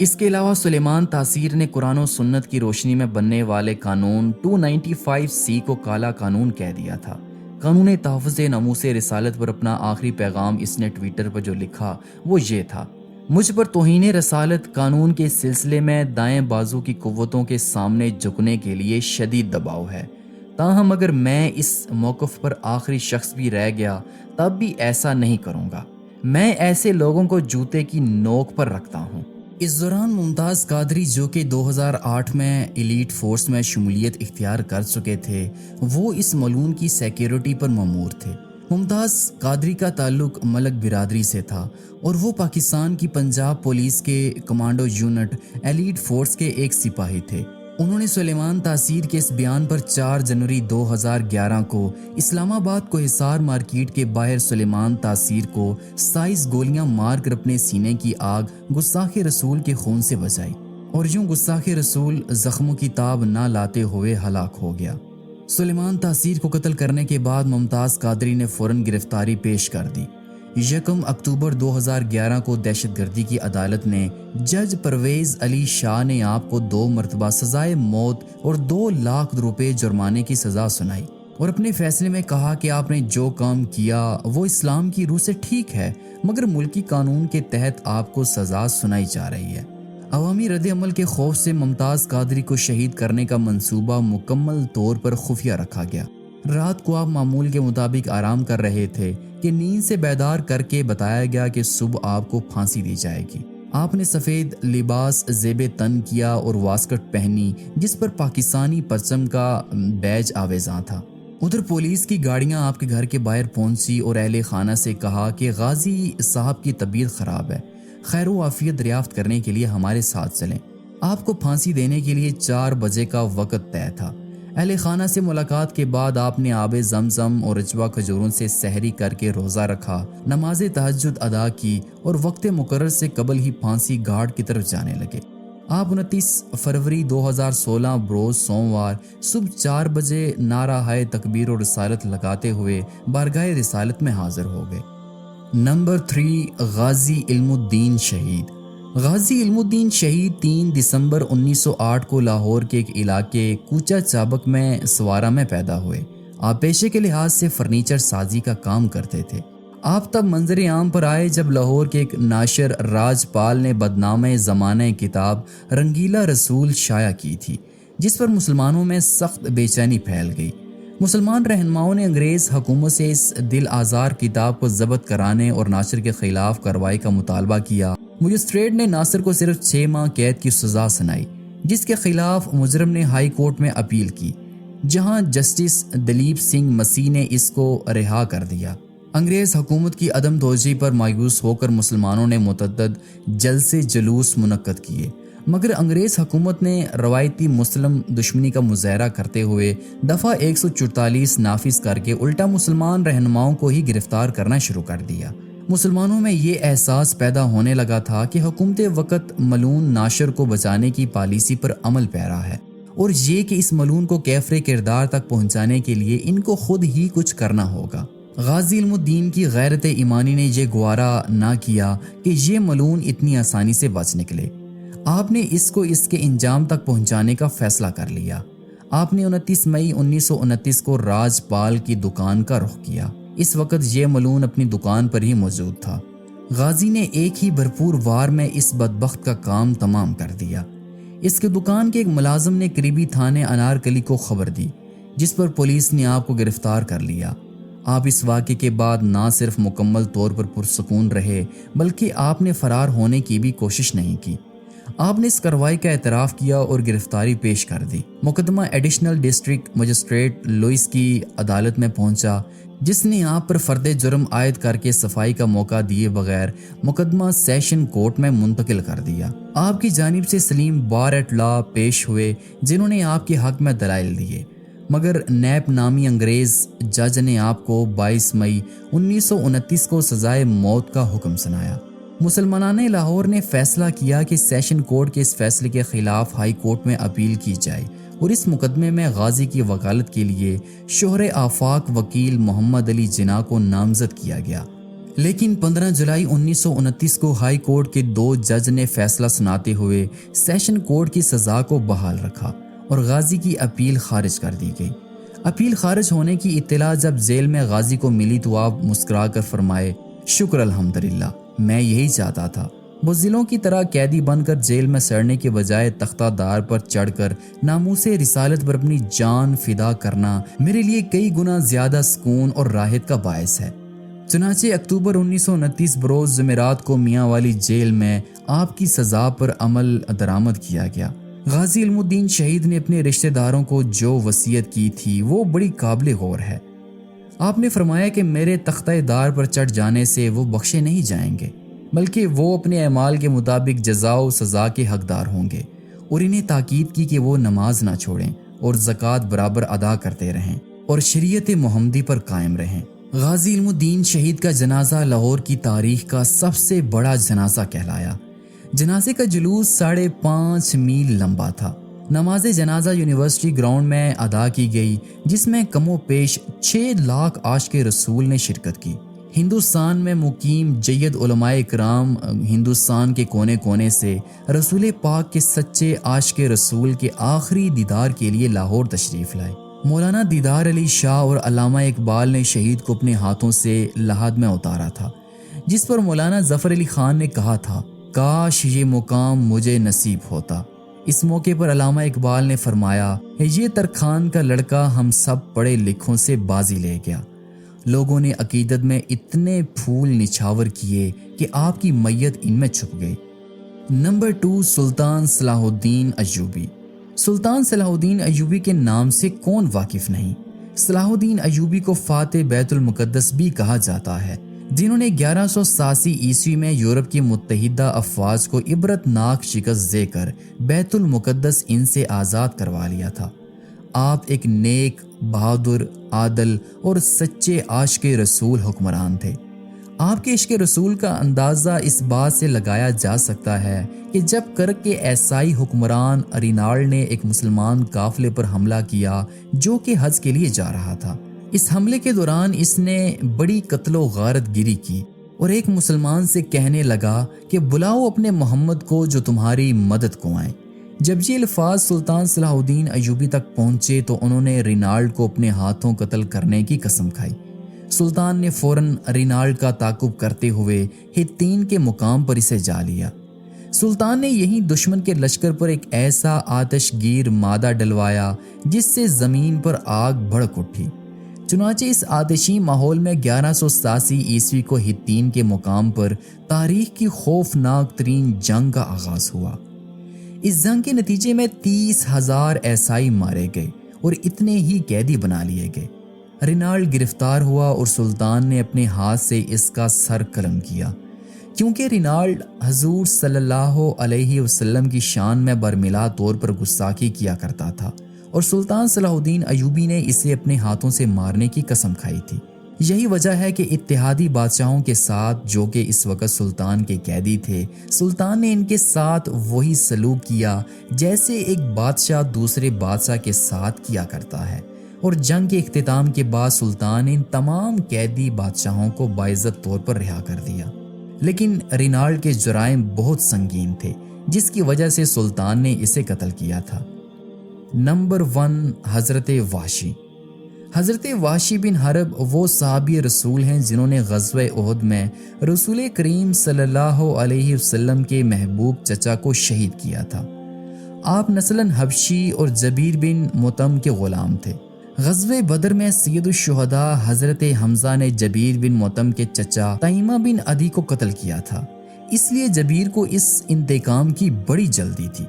اس کے علاوہ سلیمان تاثیر نے قرآن و سنت کی روشنی میں بننے والے قانون 295C کو کالا قانون کہہ دیا تھا۔ قانون تحفظ ناموس رسالت پر اپنا آخری پیغام اس نے ٹویٹر پر جو لکھا وہ یہ تھا: مجھ پر توہین رسالت قانون کے سلسلے میں دائیں بازو کی قوتوں کے سامنے جھکنے کے لیے شدید دباؤ ہے، تاہم اگر میں اس موقف پر آخری شخص بھی رہ گیا تب بھی ایسا نہیں کروں گا۔ میں ایسے لوگوں کو جوتے کی نوک پر رکھتا ہوں۔ اس دوران ممتاز قادری، جو کہ 2008 میں ایلیٹ فورس میں شمولیت اختیار کر چکے تھے، وہ اس ملعون کی سیکیورٹی پر مامور تھے۔ ممتاز قادری کا تعلق ملک برادری سے تھا اور وہ پاکستان کی پنجاب پولیس کے کمانڈو یونٹ ایلیٹ فورس کے ایک سپاہی تھے۔ انہوں نے سلیمان تاثیر کے اس بیان پر 4 جنوری 2011 کو اسلام آباد کو حصار مارکیٹ کے باہر سلیمان تاثیر کو 27 گولیاں مار کر اپنے سینے کی آگ گستاخ رسول کے خون سے بجھائی، اور یوں گستاخ رسول زخموں کی تاب نہ لاتے ہوئے ہلاک ہو گیا۔ سلیمان تاثیر کو قتل کرنے کے بعد ممتاز قادری نے فوراً گرفتاری پیش کر دی۔ 1 اکتوبر 2011 کو دہشت گردی کی عدالت نے جج پرویز علی شاہ نے آپ کو 2 مرتبہ سزائے موت اور 2 لاکھ روپے جرمانے کی سزا سنائی، اور اپنے فیصلے میں کہا کہ آپ نے جو کام کیا وہ اسلام کی روح سے ٹھیک ہے، مگر ملکی قانون کے تحت آپ کو سزا سنائی جا رہی ہے۔ عوامی رد عمل کے خوف سے ممتاز قادری کو شہید کرنے کا منصوبہ مکمل طور پر خفیہ رکھا گیا۔ رات کو آپ معمول کے مطابق آرام کر رہے تھے کہ نیند سے بیدار کر کے بتایا گیا کہ صبح آپ کو پھانسی دی جائے گی۔ آپ نے سفید لباس زیب تن کیا اور واسکٹ پہنی جس پر پاکستانی پرچم کا بیج آویزاں تھا۔ ادھر پولیس کی گاڑیاں آپ کے گھر کے باہر پہنچی اور اہل خانہ سے کہا کہ غازی صاحب کی طبیعت خراب ہے، خیر و عافیت دریافت کرنے کے لیے ہمارے ساتھ چلیں۔ آپ کو پھانسی دینے کے لیے 4 بجے کا وقت طے تھا۔ اہل خانہ سے ملاقات کے بعد آپ نے آب زمزم اور رجوع کھجوروں سے سحری کر کے روزہ رکھا، نماز تہجد ادا کی اور وقت مقرر سے قبل ہی پھانسی گھاٹ کی طرف جانے لگے۔ آپ 29 فروری 2016 بروز سوموار صبح 4 بجے نعرہ ہائے تکبیر و رسالت لگاتے ہوئے بارگاہ رسالت میں حاضر ہو گئے۔ نمبر 3، غازی علم الدین شہید۔ غازی علم الدین شہید 3 دسمبر 1908 کو لاہور کے ایک علاقے کوچہ چابک میں سوارہ میں پیدا ہوئے۔ آپ پیشے کے لحاظ سے فرنیچر سازی کا کام کرتے تھے۔ آپ تب منظر عام پر آئے جب لاہور کے ایک ناشر راج پال نے بدنام زمانہ کتاب رنگیلا رسول شائع کی تھی، جس پر مسلمانوں میں سخت بے چینی پھیل گئی۔ مسلمان رہنماؤں نے انگریز حکومت سے اس دل آزار کتاب کو ضبط کرانے اور ناشر کے خلاف کارروائی کا مطالبہ کیا۔ مجسٹریٹ نے ناصر کو صرف 6 ماہ قید کی سزا سنائی، جس کے خلاف مجرم نے ہائی کورٹ میں اپیل کی، جہاں جسٹس دلیپ سنگھ مسیح نے اس کو رہا کر دیا۔ انگریز حکومت کی عدم توجہی پر مایوس ہو کر مسلمانوں نے متعدد جلسے جلوس منعقد کیے، مگر انگریز حکومت نے روایتی مسلم دشمنی کا مظاہرہ کرتے ہوئے دفعہ 144 نافذ کر کے الٹا مسلمان رہنماؤں کو ہی گرفتار کرنا شروع کر دیا۔ مسلمانوں میں یہ احساس پیدا ہونے لگا تھا کہ حکومت وقت ملعون ناشر کو بچانے کی پالیسی پر عمل پیرا ہے، اور یہ کہ اس ملعون کو کیفر کردار تک پہنچانے کے لیے ان کو خود ہی کچھ کرنا ہوگا۔ غازی علم الدین کی غیرت ایمانی نے یہ گوارا نہ کیا کہ یہ ملعون اتنی آسانی سے بچ نکلے۔ آپ نے اس کو اس کے انجام تک پہنچانے کا فیصلہ کر لیا۔ آپ نے 29 مئی 1929 کو راج پال کی دکان کا رخ کیا۔ اس وقت یہ ملعون اپنی دکان پر ہی موجود تھا۔ غازی نے ایک ہی بھرپور وار میں اس بدبخت کا کام تمام کر دیا۔ اس کے دکان کے ایک ملازم نے قریبی تھانے انارکلی کو خبر دی، جس پر پولیس نے آپ کو گرفتار کر لیا۔ آپ اس واقعے کے بعد نہ صرف مکمل طور پر پرسکون رہے بلکہ آپ نے فرار ہونے کی بھی کوشش نہیں کی۔ آپ نے اس کارروائی کا اعتراف کیا اور گرفتاری پیش کر دی۔ مقدمہ ایڈیشنل ڈسٹرکٹ مجسٹریٹ لوئس کی عدالت میں پہنچا، جس نے آپ پر فرد جرم عائد کر کے صفائی کا موقع دیے بغیر مقدمہ سیشن کورٹ میں منتقل کر دیا۔ آپ کی جانب سے سلیم بار ایٹ لا پیش ہوئے جنہوں نے آپ کے حق میں دلائل دیے، مگر نیپ نامی انگریز جج نے آپ کو 22 مئی 1929 کو سزائے موت کا حکم سنایا۔ مسلمانان لاہور نے فیصلہ کیا کہ سیشن کورٹ کے اس فیصلے کے خلاف ہائی کورٹ میں اپیل کی جائے اور اس مقدمے میں غازی کی وکالت کے لیے شوہر آفاق وکیل محمد علی جناح کو نامزد کیا گیا۔ لیکن 15 جولائی 1929 کو ہائی کورٹ کے 2 جج نے فیصلہ سناتے ہوئے سیشن کورٹ کی سزا کو بحال رکھا اور غازی کی اپیل خارج کر دی گئی۔ اپیل خارج ہونے کی اطلاع جب جیل میں غازی کو ملی تو آپ مسکرا کر فرمائے، شکر الحمدللہ، میں یہی چاہتا تھا۔ بزدلوں کی طرح قیدی بن کر جیل میں سڑنے کے بجائے تختہ دار پر چڑھ کر ناموس رسالت پر اپنی جان فدا کرنا میرے لیے کئی گنا زیادہ سکون اور راحت کا باعث ہے۔ چنانچہ اکتوبر 1929 بروز جمعرات کو میاں والی جیل میں آپ کی سزا پر عمل درآمد کیا گیا۔ غازی علم الدین شہید نے اپنے رشتہ داروں کو جو وصیت کی تھی وہ بڑی قابل غور ہے۔ آپ نے فرمایا کہ میرے تختہ دار پر چڑھ جانے سے وہ بخشے نہیں جائیں گے، بلکہ وہ اپنے اعمال کے مطابق جزا و سزا کے حقدار ہوں گے، اور انہیں تاکید کی کہ وہ نماز نہ چھوڑیں اور زکوٰۃ برابر ادا کرتے رہیں اور شریعت محمدی پر قائم رہیں۔ غازی علم الدین شہید کا جنازہ لاہور کی تاریخ کا سب سے بڑا جنازہ کہلایا۔ جنازے کا جلوس 5.5 میل لمبا تھا۔ نماز جنازہ یونیورسٹی گراؤنڈ میں ادا کی گئی، جس میں کم و بیش 6 لاکھ عاشق رسول نے شرکت کی۔ ہندوستان میں مقیم جید علماء اکرام ہندوستان کے کونے کونے سے رسول پاک کے سچے عاشق رسول کے آخری دیدار کے لیے لاہور تشریف لائے۔ مولانا دیدار علی شاہ اور علامہ اقبال نے شہید کو اپنے ہاتھوں سے لحد میں اتارا تھا، جس پر مولانا ظفر علی خان نے کہا تھا، کاش یہ مقام مجھے نصیب ہوتا۔ اس موقع پر علامہ اقبال نے فرمایا، یہ ترکھان کا لڑکا ہم سب پڑھے لکھوں سے بازی لے گیا۔ لوگوں نے عقیدت میں اتنے پھول نچھاور کیے کہ آپ کی میت ان میں چھپ گئی۔ نمبر 2، سلطان صلاح الدین ایوبی۔ سلطان صلاح الدین ایوبی کے نام سے کون واقف نہیں؟ صلاح الدین ایوبی کو فاتح بیت المقدس بھی کہا جاتا ہے، جنہوں نے 1187 عیسوی میں یورپ کی متحدہ افواج کو عبرت ناک شکست دے کر بیت المقدس ان سے آزاد کروا لیا تھا۔ آپ ایک نیک، بہادر، عادل اور سچے عاشق رسول حکمران تھے۔ آپ کے عشق رسول کا اندازہ اس بات سے لگایا جا سکتا ہے کہ جب کرک کے عیسائی حکمران رینالڈ نے ایک مسلمان قافلے پر حملہ کیا جو کہ حج کے لیے جا رہا تھا، اس حملے کے دوران اس نے بڑی قتل و غارت گیری کی اور ایک مسلمان سے کہنے لگا کہ بلاؤ اپنے محمد کو جو تمہاری مدد کو آئے۔ جب یہ الفاظ سلطان صلاح الدین ایوبی تک پہنچے تو انہوں نے رینالڈ کو اپنے ہاتھوں قتل کرنے کی قسم کھائی۔ سلطان نے فوراً رینالڈ کا تعاقب کرتے ہوئے ہتین کے مقام پر اسے جا لیا۔ سلطان نے یہیں دشمن کے لشکر پر ایک ایسا آتش گیر مادہ ڈلوایا جس سے زمین پر آگ بھڑک اٹھی۔ چنانچہ اس آتشی ماحول میں 1187 عیسوی کو ہتین کے مقام پر تاریخ کی خوفناک ترین جنگ کا آغاز ہوا۔ اس جنگ کے نتیجے میں 30,000 عیسائی مارے گئے اور اتنے ہی قیدی بنا لیے گئے۔ رینالڈ گرفتار ہوا اور سلطان نے اپنے ہاتھ سے اس کا سر قلم کیا، کیونکہ رینالڈ حضور صلی اللہ علیہ وسلم کی شان میں برملا طور پر گستاخی کیا کرتا تھا، اور سلطان صلاح الدین ایوبی نے اسے اپنے ہاتھوں سے مارنے کی قسم کھائی تھی۔ یہی وجہ ہے کہ اتحادی بادشاہوں کے ساتھ، جو کہ اس وقت سلطان کے قیدی تھے، سلطان نے ان کے ساتھ وہی سلوک کیا جیسے ایک بادشاہ دوسرے بادشاہ کے ساتھ کیا کرتا ہے، اور جنگ کے اختتام کے بعد سلطان نے ان تمام قیدی بادشاہوں کو باعزت طور پر رہا کر دیا۔ لیکن رینالڈ کے جرائم بہت سنگین تھے، جس کی وجہ سے سلطان نے اسے قتل کیا تھا۔ نمبر 1، حضرت وحشی۔ حضرت وحشی بن حرب وہ صحابی رسول ہیں جنہوں نے غزوہ احد میں رسول کریم صلی اللہ علیہ وسلم کے محبوب چچا کو شہید کیا تھا۔ آپ نسلاً حبشی اور جبیر بن مطعم کے غلام تھے۔ غزوہ بدر میں سید الشہداء حضرت حمزہ نے جبیر بن مطعم کے چچا تیمہ بن عدی کو قتل کیا تھا، اس لیے جبیر کو اس انتقام کی بڑی جلدی تھی۔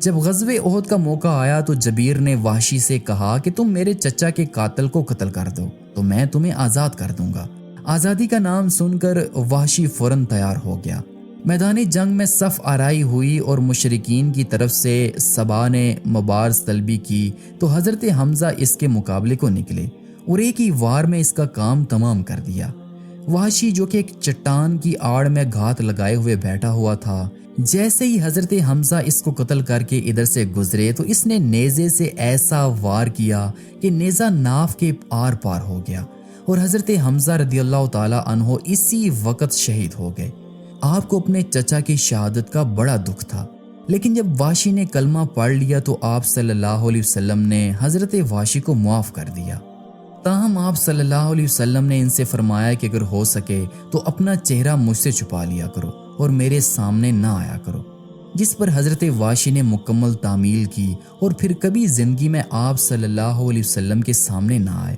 جب غزوہ احد کا موقع آیا تو جبیر نے وحشی سے کہا کہ تم میرے چچا کے قاتل کو قتل کر دو تو میں تمہیں آزاد کر دوں گا۔ آزادی کا نام سن کر وحشی فوراً تیار ہو گیا۔ میدان جنگ میں صف آرائی ہوئی اور مشرکین کی طرف سے صبا نے مبارز طلبی کی تو حضرت حمزہ اس کے مقابلے کو نکلے اور ایک ہی وار میں اس کا کام تمام کر دیا۔ وحشی جو کہ ایک چٹان کی آڑ میں گھات لگائے ہوئے بیٹھا ہوا تھا، جیسے ہی حضرت حمزہ اس کو قتل کر کے ادھر سے گزرے تو اس نے نیزے سے ایسا وار کیا کہ نیزہ ناف کے آر پار ہو گیا اور حضرت حمزہ رضی اللہ تعالیٰ عنہ اسی وقت شہید ہو گئے۔ آپ کو اپنے چچا کی شہادت کا بڑا دکھ تھا، لیکن جب واشی نے کلمہ پڑھ لیا تو آپ صلی اللہ علیہ وسلم نے حضرت واشی کو معاف کر دیا۔ تاہم آپ صلی اللہ علیہ وسلم نے ان سے فرمایا کہ اگر ہو سکے تو اپنا چہرہ مجھ سے چھپا لیا کرو اور میرے سامنے نہ آیا کرو، جس پر حضرت واشی نے مکمل تعمیل کی اور پھر کبھی زندگی میں آپ صلی اللہ علیہ وسلم کے سامنے نہ آئے۔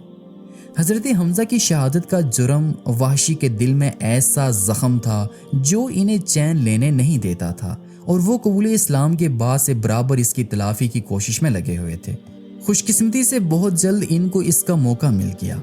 حضرت حمزہ کی شہادت کا جرم وحشی کے دل میں ایسا زخم تھا جو انہیں چین لینے نہیں دیتا تھا، اور وہ قبول اسلام کے بعد سے برابر اس کی تلافی کی کوشش میں لگے ہوئے تھے۔ خوش قسمتی سے بہت جلد ان کو اس کا موقع مل گیا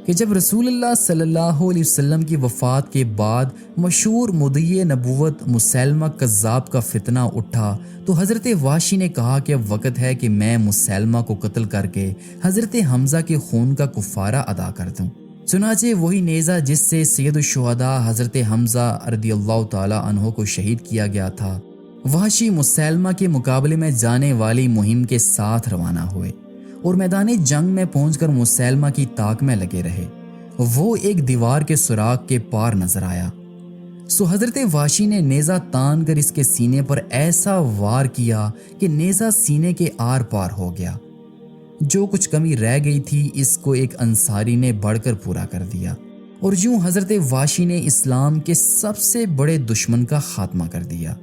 کہ جب رسول اللہ صلی اللہ علیہ وسلم کی وفات کے بعد مشہور مدعی نبوت مسیلمہ کذاب کا فتنہ اٹھا تو حضرت وحشی نے کہا کہ اب وقت ہے کہ میں مسیلمہ کو قتل کر کے حضرت حمزہ کے خون کا کفارہ ادا کر دوں۔ چنانچہ وہی نیزہ جس سے سید الشہداء حضرت حمزہ رضی اللہ تعالی عنہ کو شہید کیا گیا تھا، وحشی مسیلمہ کے مقابلے میں جانے والی مہم کے ساتھ روانہ ہوئے اور میدان جنگ میں پہنچ کر مسیلمہ کی طاق میں لگے رہے۔ وہ ایک دیوار کے سوراخ کے پار نظر آیا، سو حضرت وحشی نے نیزہ تان کر اس کے سینے پر ایسا وار کیا کہ نیزہ سینے کے آر پار ہو گیا۔ جو کچھ کمی رہ گئی تھی اس کو ایک انصاری نے بڑھ کر پورا کر دیا، اور یوں حضرت وحشی نے اسلام کے سب سے بڑے دشمن کا خاتمہ کر دیا۔